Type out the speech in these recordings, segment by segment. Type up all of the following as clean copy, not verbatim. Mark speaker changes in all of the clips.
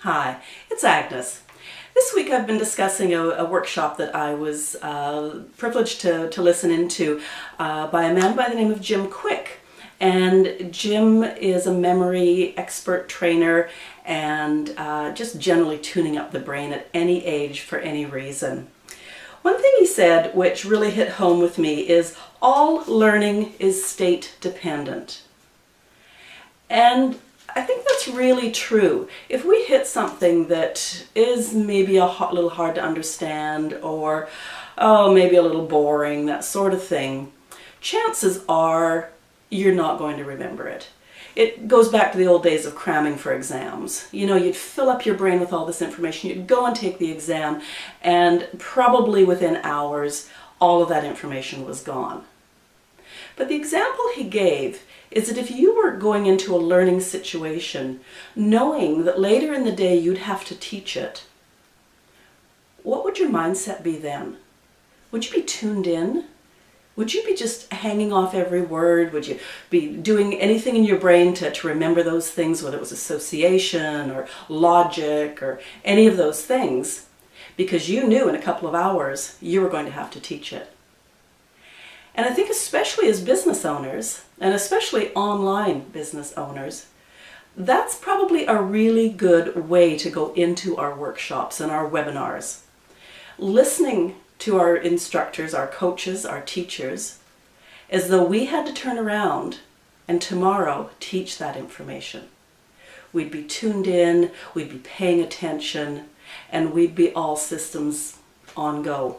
Speaker 1: Hi, it's Agnes. This week I've been discussing a workshop that I was privileged to listen into by a man by the name of Jim Kwik. And Jim is a memory expert trainer and just generally tuning up the brain at any age for any reason. One thing he said which really hit home with me is all learning is state dependent. And I think that's really true. If we hit something that is maybe a little hard to understand or maybe a little boring, that sort of thing, chances are you're not going to remember it. It goes back to the old days of cramming for exams. You know, you'd fill up your brain with all this information, you'd go and take the exam, and probably within hours, all of that information was gone. But the example he gave is that if you were going into a learning situation, knowing that later in the day you'd have to teach it, what would your mindset be then? Would you be tuned in? Would you be just hanging off every word? Would you be doing anything in your brain to remember those things, whether it was association or logic or any of those things, because you knew in a couple of hours you were going to have to teach it? And I think especially as business owners, and especially online business owners, that's probably a really good way to go into our workshops and our webinars. Listening to our instructors, our coaches, our teachers, as though we had to turn around and tomorrow teach that information. We'd be tuned in, we'd be paying attention, and we'd be all systems on go.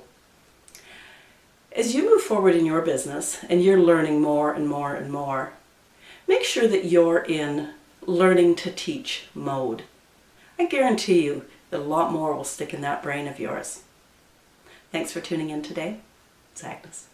Speaker 1: As you move forward in your business and you're learning more and more and more, make sure that you're in learning to teach mode. I guarantee you that a lot more will stick in that brain of yours. Thanks for tuning in today. It's Agnes.